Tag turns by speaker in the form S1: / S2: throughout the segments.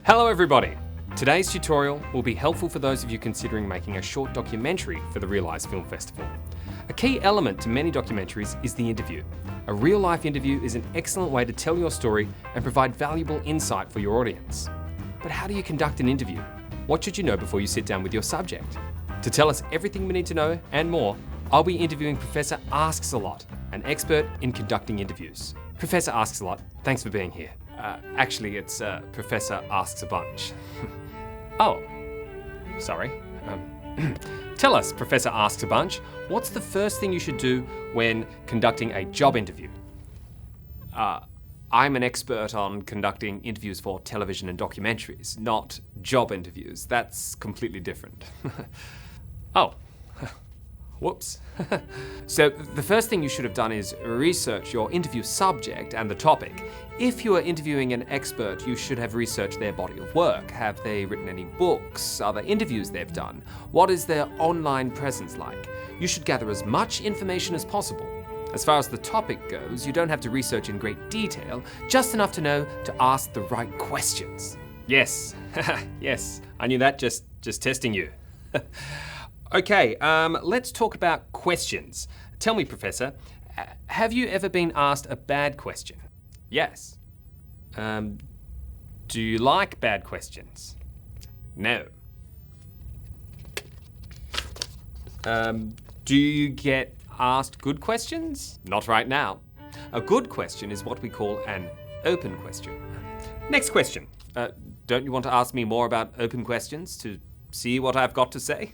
S1: Hello everybody! Today's tutorial will be helpful for those of you considering making a short documentary for the Realise Film Festival. A key element to many documentaries is the interview. A real-life interview is an excellent way to tell your story and provide valuable insight for your audience. But how do you conduct an interview? What should you know before you sit down with your subject? To tell us everything we need to know and more, I'll be interviewing Professor Asks a Lot, an expert in conducting interviews. Professor Asks a Lot, thanks for being here. Actually, it's Professor Asks a Bunch. Oh, sorry. Tell us, Professor Asks a Bunch, what's the first thing you should do when conducting a job interview? I'm an expert on conducting interviews for television and documentaries, not job interviews. That's completely different. Oh, whoops. So the first thing you should have done is research your interview subject and the topic. If you are interviewing an expert, you should have researched their body of work. Have they written any books? Other interviews they've done? What is their online presence like? You should gather as much information as possible. As far as the topic goes, you don't have to research in great detail, just enough to know to ask the right questions. Yes, yes, I knew that, just testing you. Okay, let's talk about questions. Tell me, Professor, have you ever been asked a bad question? Yes. Do you like bad questions? No. Do you get asked good questions? Not right now. A good question is what we call an open question. Next question. Don't you want to ask me more about open questions to see what I've got to say?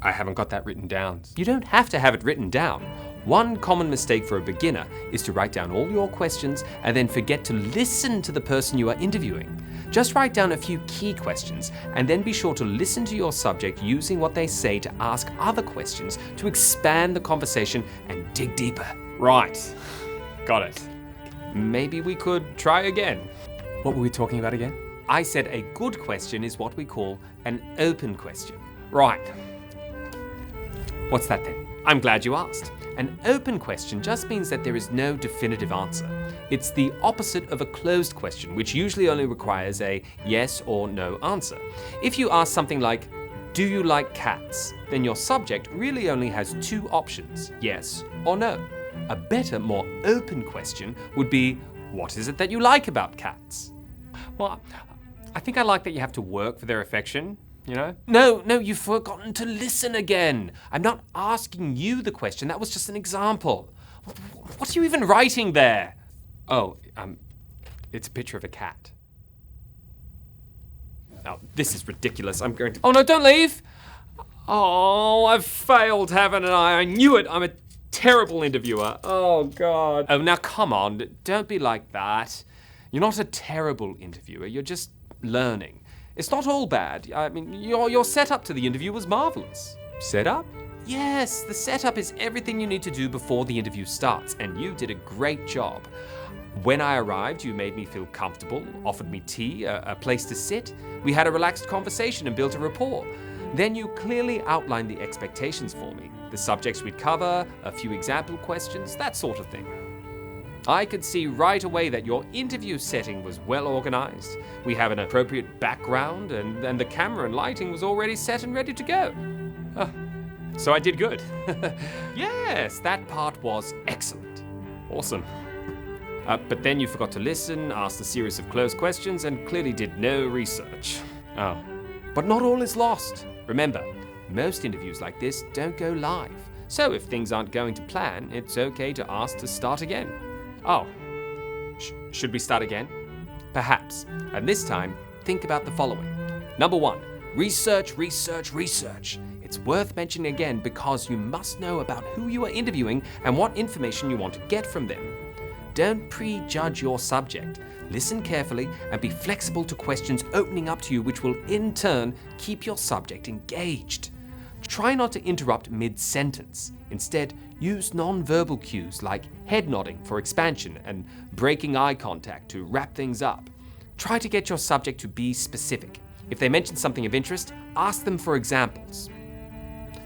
S1: I haven't got that written down. You don't have to have it written down. One common mistake for a beginner is to write down all your questions and then forget to listen to the person you are interviewing. Just write down a few key questions and then be sure to listen to your subject using what they say to ask other questions to expand the conversation and dig deeper. Right, got it. Maybe we could try again. What were we talking about again? I said a good question is what we call an open question. Right. What's that then? I'm glad you asked. An open question just means that there is no definitive answer. It's the opposite of a closed question, which usually only requires a yes or no answer. If you ask something like, do you like cats? Then your subject really only has two options, yes or no. A better, more open question would be, what is it that you like about cats? Well, I think I like that you have to work for their affection. You know? No, you've forgotten to listen again. I'm not asking you the question, that was just an example. What are you even writing there? Oh, it's a picture of a cat. Oh, this is ridiculous, I'm going to... Oh no, don't leave! Oh, I've failed, haven't I? I knew it, I'm a terrible interviewer. Oh God. Oh, now come on, don't be like that. You're not a terrible interviewer, you're just learning. It's not all bad. I mean, your setup to the interview was marvelous. Setup? Yes, the setup is everything you need to do before the interview starts, and you did a great job. When I arrived, you made me feel comfortable, offered me tea, a place to sit. We had a relaxed conversation and built a rapport. Then you clearly outlined the expectations for me, the subjects we'd cover, a few example questions, that sort of thing. I could see right away that your interview setting was well organized. We have an appropriate background and the camera and lighting was already set and ready to go. So I did good. Yes, that part was excellent. Awesome. But then you forgot to listen, asked a series of closed questions, and clearly did no research. Oh. But not all is lost. Remember, most interviews like this don't go live. So if things aren't going to plan, it's okay to ask to start again. Oh, should we start again? Perhaps. And this time, think about the following. Number 1, research. It's worth mentioning again because you must know about who you are interviewing and what information you want to get from them. Don't prejudge your subject. Listen carefully and be flexible to questions opening up to you, which will in turn keep your subject engaged. Try not to interrupt mid-sentence. Instead, use non-verbal cues like head nodding for expansion and breaking eye contact to wrap things up. Try to get your subject to be specific. If they mention something of interest, ask them for examples.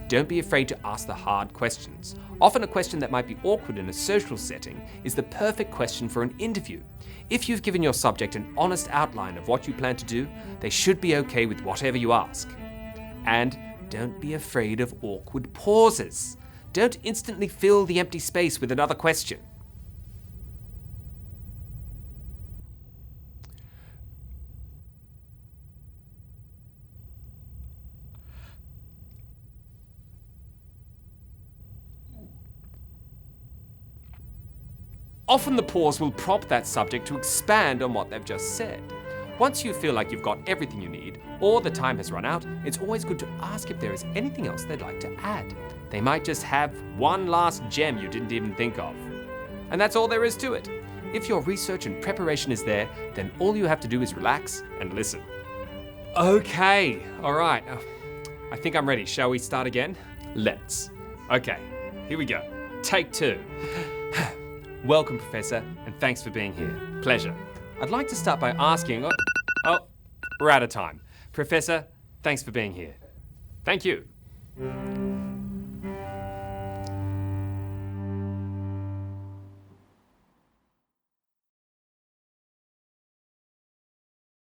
S1: Don't be afraid to ask the hard questions. Often a question that might be awkward in a social setting is the perfect question for an interview. If you've given your subject an honest outline of what you plan to do, they should be okay with whatever you ask. And don't be afraid of awkward pauses. Don't instantly fill the empty space with another question. Often the pause will prompt that subject to expand on what they've just said. Once you feel like you've got everything you need, or the time has run out, it's always good to ask if there is anything else they'd like to add. They might just have one last gem you didn't even think of. And that's all there is to it. If your research and preparation is there, then all you have to do is relax and listen. Okay, all right. I think I'm ready. Shall we start again? Let's. Okay, here we go. Take 2. Welcome, Professor, and thanks for being here. Pleasure. I'd like to start by asking... Oh, we're out of time. Professor, thanks for being here. Thank you.